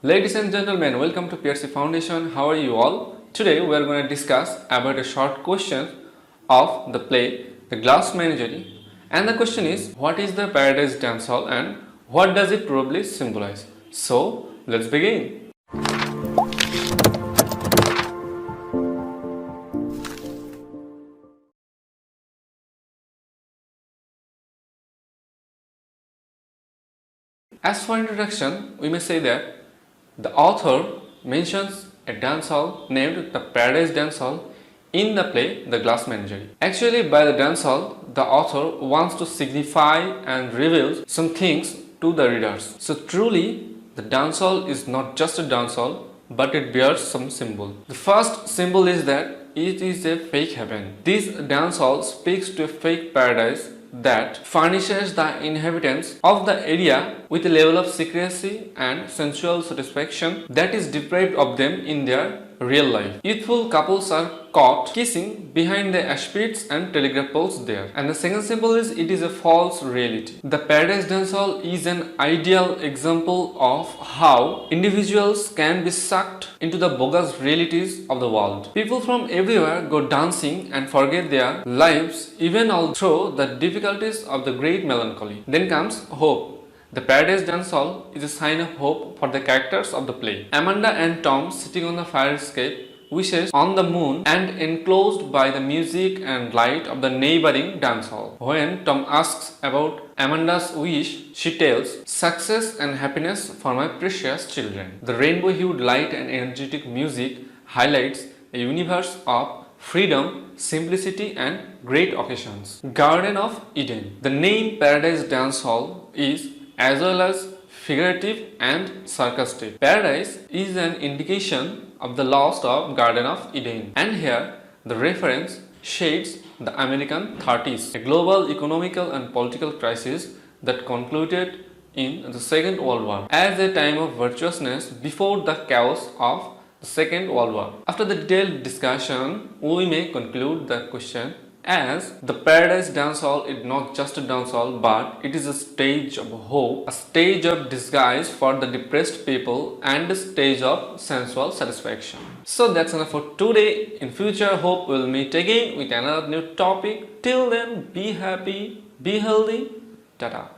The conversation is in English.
Ladies and gentlemen, welcome to PRC Foundation. How are you all? Today we are going to discuss about a short question of the play The Glass Menagerie, and the question is, what is the Paradise Dance Hall and what does it probably symbolize? So let's begin. As for introduction, we may say that the author mentions a dance hall named the Paradise Dance Hall in the play The Glass Menagerie. Actually, by the dance hall, the author wants to signify and reveal some things to the readers. So truly, the dance hall is not just a dance hall, but it bears some symbol. The first symbol is that it is a fake heaven. This dance hall speaks to a fake paradise that furnishes the inhabitants of the area with a level of secrecy and sensual satisfaction that is deprived of them in their real life. Youthful couples are caught kissing behind the ash pits and telegraph poles there. And the second symbol is it is a false reality. The Paradise Dance Hall is an ideal example of how individuals can be sucked into the bogus realities of the world. People from everywhere go dancing and forget their lives even all through the difficulties of the great melancholy. Then comes hope. The Paradise Dance Hall is a sign of hope for the characters of the play. Amanda and Tom, sitting on the fire escape, wishes on the moon and enclosed by the music and light of the neighboring dance hall. When Tom asks about Amanda's wish, she tells, "Success and happiness for my precious children." The rainbow-hued light and energetic music highlights a universe of freedom, simplicity and great occasions. Garden of Eden. The name Paradise Dance Hall is as well as figurative and sarcastic. Paradise is an indication of the lost of Garden of Eden, and here the reference shades the American 30s, a global economical and political crisis that concluded in the Second World War as a time of virtuousness before the chaos of the Second World War. After the detailed discussion, we may conclude the question as the Paradise Dance Hall is not just a dance hall, but it is a stage of hope, a stage of disguise for the depressed people, and a stage of sensual satisfaction. So that's enough for today. In future, hope we'll meet again with another new topic. Till then, be happy, be healthy. Tata.